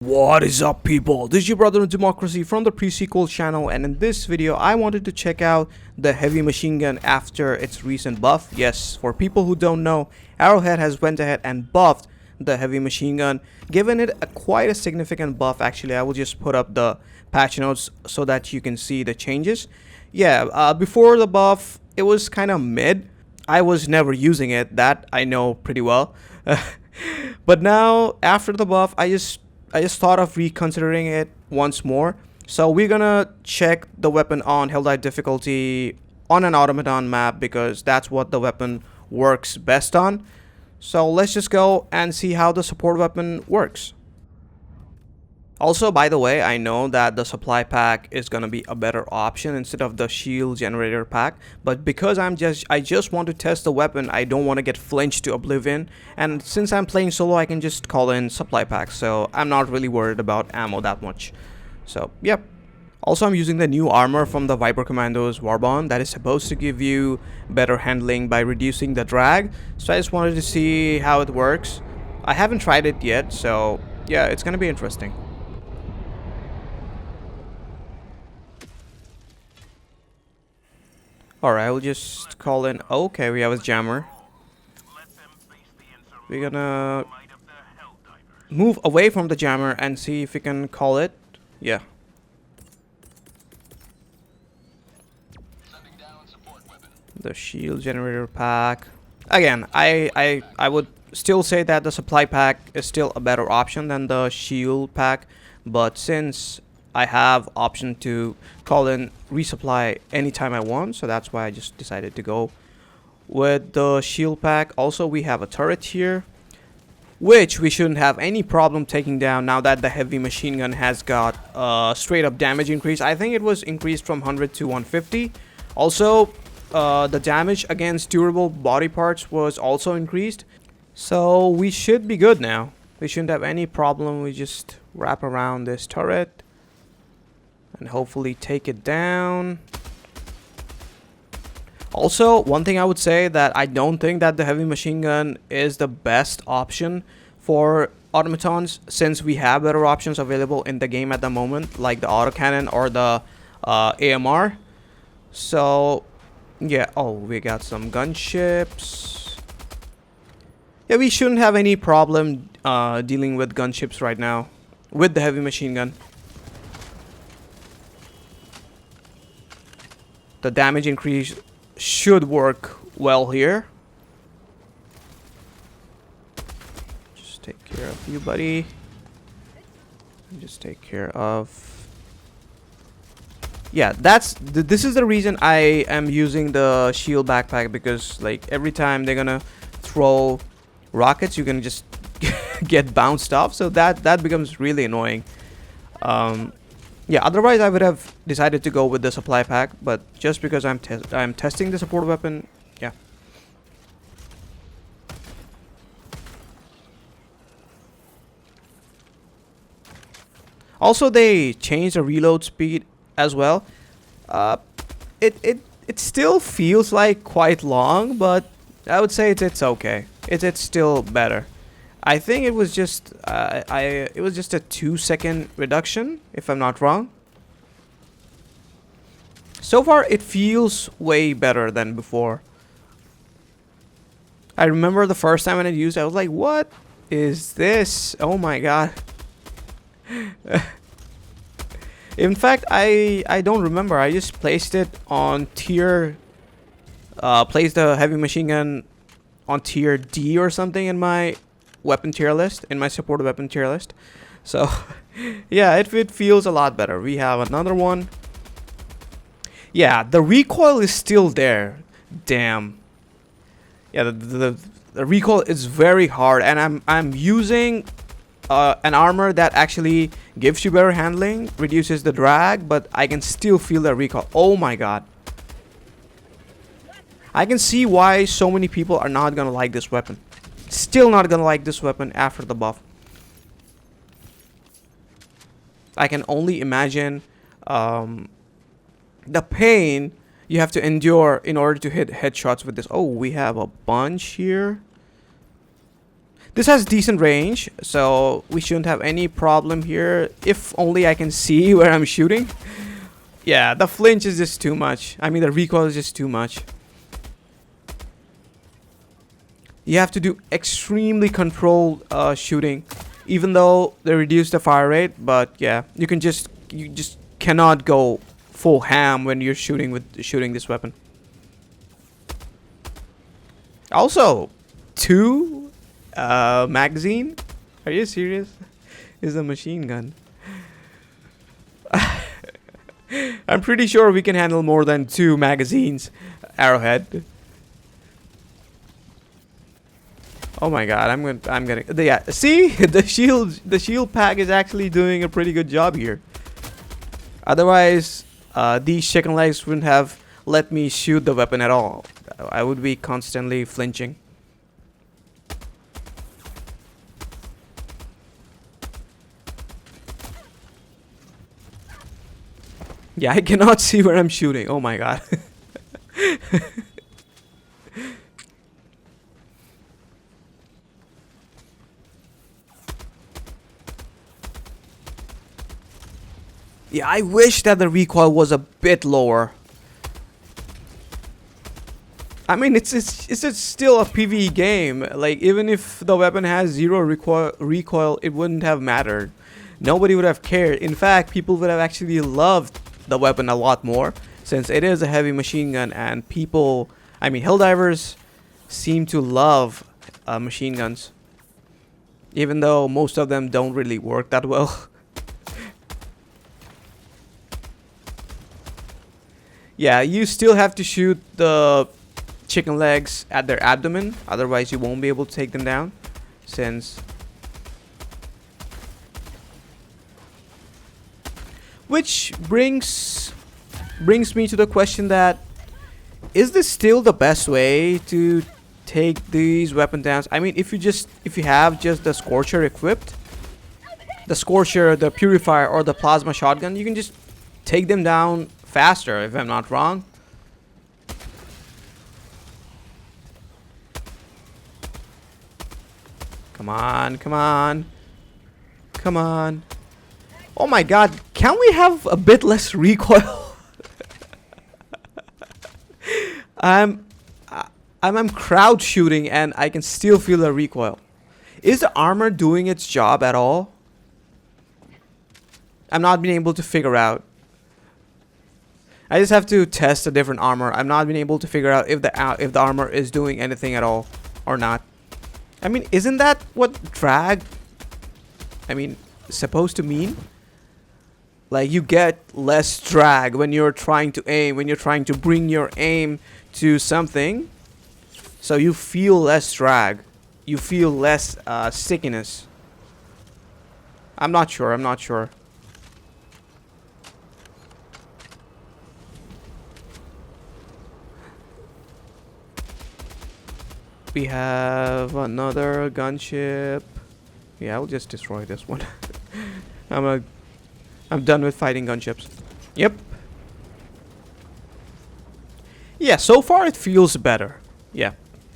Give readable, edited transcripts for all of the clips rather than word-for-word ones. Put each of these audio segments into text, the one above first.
What is up, people? This is your brother in democracy from the pre-sequel channel, and in this video I wanted to check out the heavy machine gun after its recent buff. Yes, for people who don't know, Arrowhead has went ahead and buffed the heavy machine gun, giving it quite a significant buff. Actually, I will just put up the patch notes so that you can see the changes. Yeah, before the buff it was kind of mid. I was never using it, that I know pretty well. But now after the buff I just thought of reconsidering it once more. So we're gonna check the weapon on Helldivers difficulty on an Automaton map because that's what the weapon works best on. So let's just go and see how the support weapon works. Also, by the way, I know that the supply pack is gonna be a better option instead of the shield generator pack, but because I just want to test the weapon, I don't want to get flinched to oblivion, and since I'm playing solo I can just call in supply packs, so I'm not really worried about ammo that much. So yep. Also, I'm using the new armor from the Viper Commandos Warbond that is supposed to give you better handling by reducing the drag, so I just wanted to see how it works. I haven't tried it yet, so yeah, it's gonna be interesting. Alright, we'll just call in. Okay, we have a jammer. We're gonna move away from the jammer and see if we can call it. Yeah. The shield generator pack. Again, I would still say that the supply pack is still a better option than the shield pack, but since I have option to call in resupply anytime I want, so that's why I just decided to go with the shield pack. Also, we have a turret here, which we shouldn't have any problem taking down now that the heavy machine gun has got straight up damage increase. I think it was increased from 100 to 150. Also, the damage against durable body parts was also increased, so we should be good now. We shouldn't have any problem. We just wrap around this turret and hopefully take it down. Also, one thing I would say that I don't think that the heavy machine gun is the best option for automatons, since we have better options available in the game at the moment, like the autocannon or the AMR. So yeah. Oh, we got some gunships. Yeah, we shouldn't have any problem dealing with gunships right now with the heavy machine gun. The damage increase should work well here. Just take care of you, buddy. Just take care of... Yeah, this is the reason I am using the shield backpack, because like every time they're gonna throw rockets, you can just get bounced off, so that becomes really annoying. Yeah, otherwise I would have decided to go with the supply pack, but just because I'm testing the support weapon, yeah. Also, they changed the reload speed as well. It still feels like quite long, but I would say it's okay. It's still better. I think it was just it was just a 2-second reduction, if I'm not wrong. So far it feels way better than before. I remember the first time when I used it, I was like, what is this? Oh my god. In fact, I don't remember. I just placed it on tier placed the heavy machine gun on tier D or something in my weapon tier list, in my supported weapon tier list. So yeah, it feels a lot better. We have another one. Yeah, the recoil is still there. Damn. Yeah, the recoil is very hard, and I'm using an armor that actually gives you better handling, reduces the drag, but I can still feel the recoil. Oh my god. I can see why so many people are not gonna like this weapon. Still not gonna like this weapon after the buff. I can only imagine the pain you have to endure in order to hit headshots with this. Oh, we have a bunch here. This has decent range, so we shouldn't have any problem here. If only I can see where I'm shooting. Yeah, the flinch is just too much. I mean, the recoil is just too much. You have to do extremely controlled shooting, even though they reduce the fire rate. But yeah, you just cannot go full ham when you're shooting this weapon. Also, 2 magazine? Are you serious? Is a machine gun. I'm pretty sure we can handle more than 2 magazines. Arrowhead. Oh my god, I'm gonna yeah, see? The shield pack is actually doing a pretty good job here. Otherwise, these chicken legs wouldn't have let me shoot the weapon at all. I would be constantly flinching. Yeah, I cannot see where I'm shooting. Oh my god. Yeah, I wish that the recoil was a bit lower. I mean, it's still a PvE game. Like, even if the weapon has 0 recoil, it wouldn't have mattered. Nobody would have cared. In fact, people would have actually loved the weapon a lot more, since it is a heavy machine gun, and people, I mean, Helldivers seem to love machine guns, even though most of them don't really work that well. Yeah, you still have to shoot the chicken legs at their abdomen, otherwise you won't be able to take them down, since which brings me to the question that, is this still the best way to take these weapon downs? I mean, if you have just the Scorcher equipped, the Scorcher, the Purifier, or the plasma shotgun, you can just take them down faster, if I'm not wrong. Come on, come on, come on. Oh my god, can we have a bit less recoil? I'm crowd shooting and I can still feel the recoil. Is the armor doing its job at all? I'm not being able to figure out. I just have to test a different armor. I'm not being able to figure out if the armor is doing anything at all or not. I mean, isn't that what drag, I mean, supposed to mean? Like, you get less drag when you're trying to aim, when you're trying to bring your aim to something. So you feel less drag. You feel less stickiness. I'm not sure. I'm not sure. We have another gunship. Yeah, I'll just destroy this one. I'm done with fighting gunships. Yep. Yeah, so far it feels better. Yeah,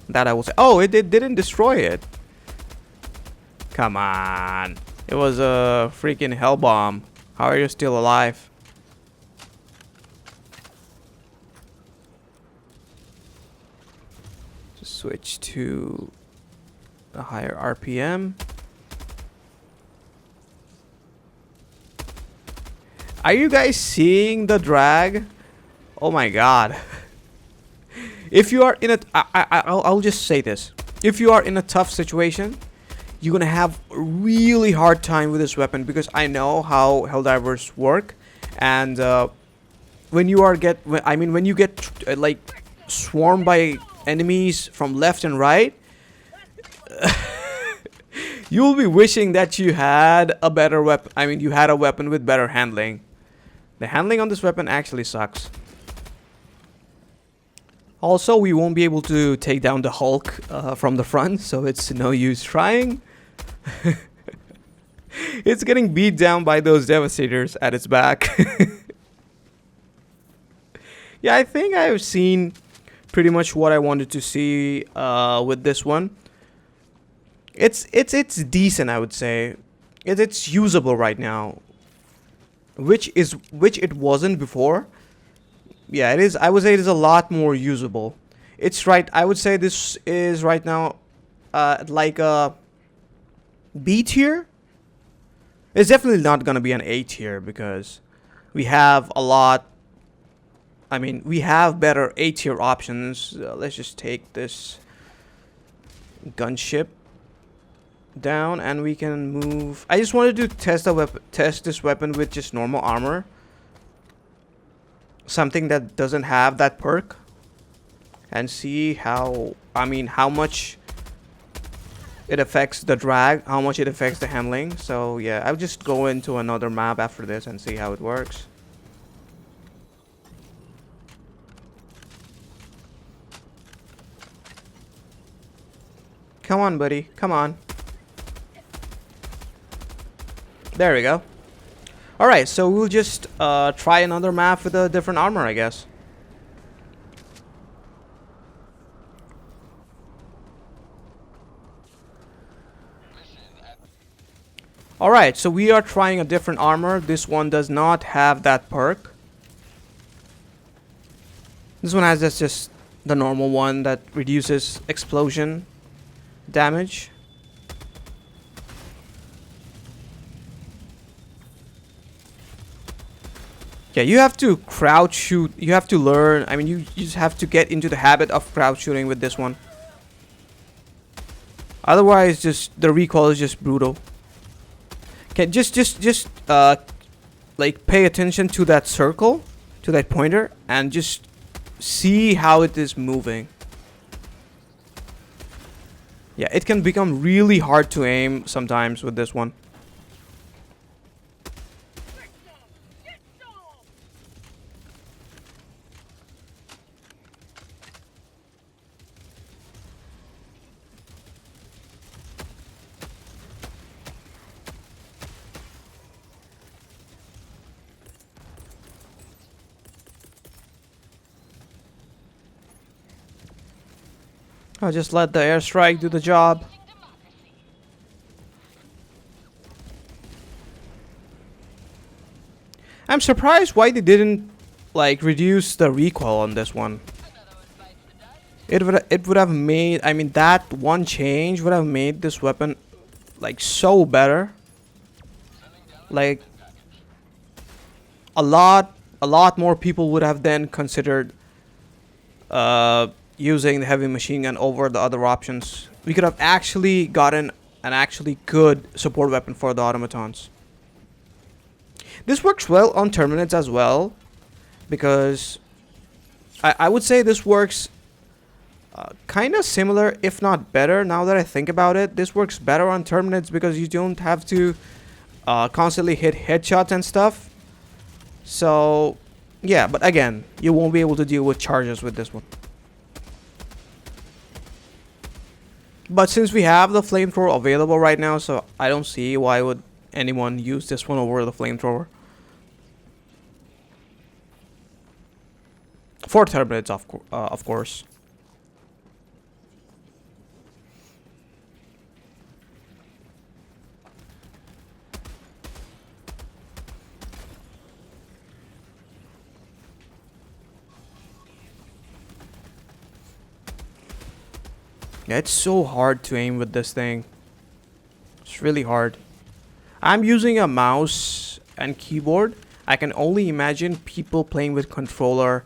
that I will say. Oh, it didn't destroy it. Come on. It was a freaking hell bomb. How are you still alive? Just switch to a higher RPM. Are you guys seeing the drag? Oh my god. If you are in a... I'll just say this. If you are in a tough situation, you're gonna have a really hard time with this weapon, because I know how Helldivers work. And when you get like swarmed by enemies from left and right, you'll be wishing that you had a better weapon. I mean, you had a weapon with better handling. The handling on this weapon actually sucks. Also, we won't be able to take down the Hulk from the front, so it's no use trying. It's getting beat down by those Devastators at its back. Yeah, I think I've seen pretty much what I wanted to see with this one. It's decent, I would say. It's usable right now, which it wasn't before. Yeah, it is. I would say it is a lot more usable. It's right. I would say this is right now, like a B tier. It's definitely not gonna be an A tier because we have a lot. I mean, we have better A tier options. Let's just take this gunship down, and we can move. I just wanted to test this weapon with just normal armor, something that doesn't have that perk, and see how. I mean, how much it affects the drag, how much it affects the handling. So yeah, I'll just go into another map after this and see how it works. Come on, buddy. Come on. There we go. Alright, so we'll just try another map with a different armor, I guess. Alright, so we are trying a different armor. This one does not have that perk. This one has just the normal one that reduces explosion damage. Yeah, you have to crouch shoot. You have to learn. I mean, you just have to get into the habit of crouch shooting with this one. Otherwise, just the recoil is just brutal. Okay, just like pay attention to that circle, to that pointer, and just see how it is moving. Yeah, it can become really hard to aim sometimes with this one. I'll just let the airstrike do the job. I'm surprised why they didn't like reduce the recoil on this one. It would have made, I mean, that one change would have made this weapon like so better. Like a lot more people would have then considered using the heavy machine gun over the other options. We could have actually gotten an actually good support weapon for the automatons. This works well on terminates as well, because I would say this works kind of similar, if not better. Now that I think about it, this works better on terminates because you don't have to constantly hit headshots and stuff. So yeah, but again, you won't be able to deal with charges with this one. But since we have the flamethrower available right now, so I don't see why would anyone use this one over the flamethrower. For terminates, of course. Yeah, it's so hard to aim with this thing. It's really hard. I'm using a mouse and keyboard. I can only imagine people playing with controller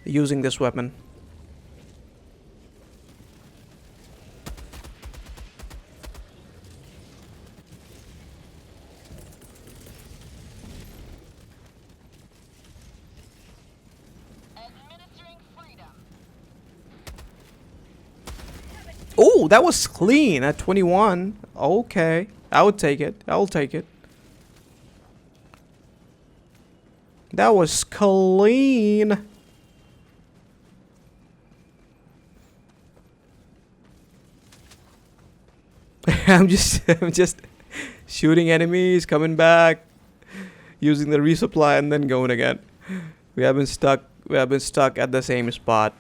using this weapon. Oh, that was clean at 21. Okay, I would take it. I will take it. That was clean. I'm just shooting enemies, coming back, using the resupply, and then going again. We have been stuck at the same spot.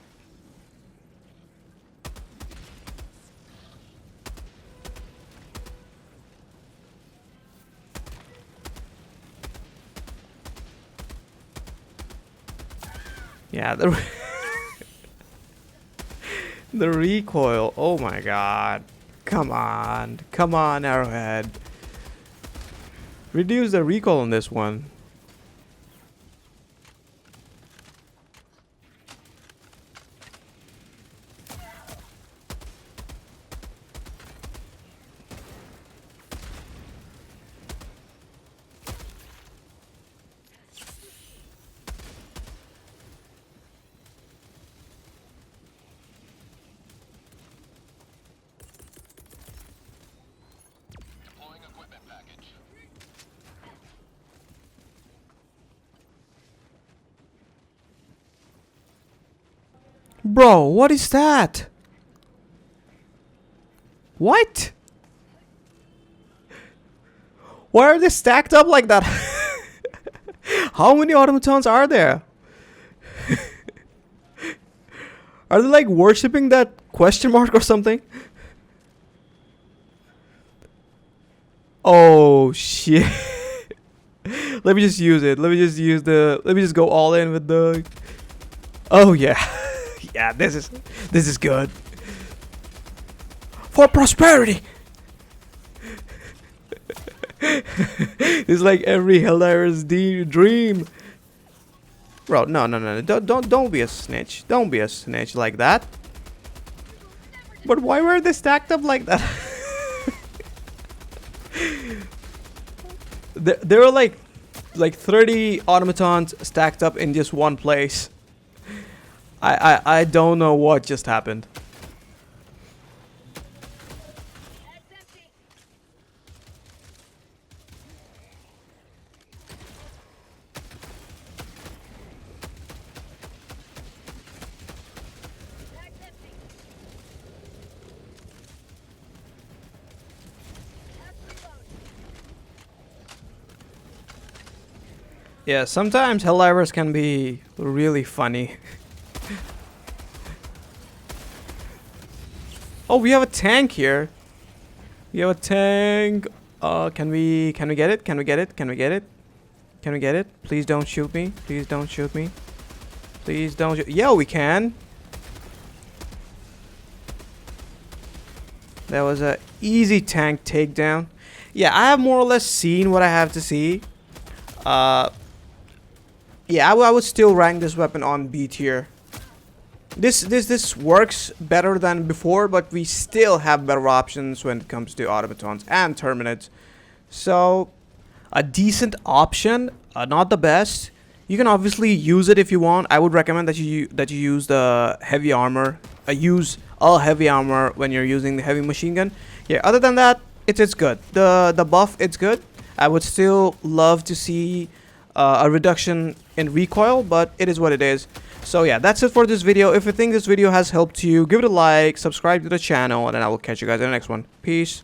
Yeah, the the recoil. Oh my god. Come on. Come on, Arrowhead. Reduce the recoil on this one. Bro, what is that? What? Why are they stacked up like that? How many automatons are there? Are they like worshipping that question mark or something? Oh shit. Let me just use it. Let me just go all in with the. Oh yeah. Yeah, this is good. For prosperity. It's like every Helldivers dream. Bro, no. Don't be a snitch. Don't be a snitch like that. But why were they stacked up like that? There were like 30 automatons stacked up in just one place. I don't know what just happened. Yeah, sometimes Helldivers can be really funny. Oh, we have a tank here. We have a tank. Can we get it? Can we get it? Can we get it? Can we get it? Please don't shoot me. Please don't shoot me. Please don't shoot. Yeah, we can. That was a easy tank takedown. Yeah, I have more or less seen what I have to see. Yeah, I would still rank this weapon on B tier. This works better than before, but we still have better options when it comes to automatons and terminates. So, a decent option, not the best. You can obviously use it if you want. I would recommend that you use the heavy armor. Use all heavy armor when you're using the heavy machine gun. Yeah, other than that, it's good. The buff, it's good. I would still love to see a reduction in recoil, but it is what it is. So yeah, that's it for this video. If you think this video has helped you, give it a like, subscribe to the channel, and then I will catch you guys in the next one. Peace.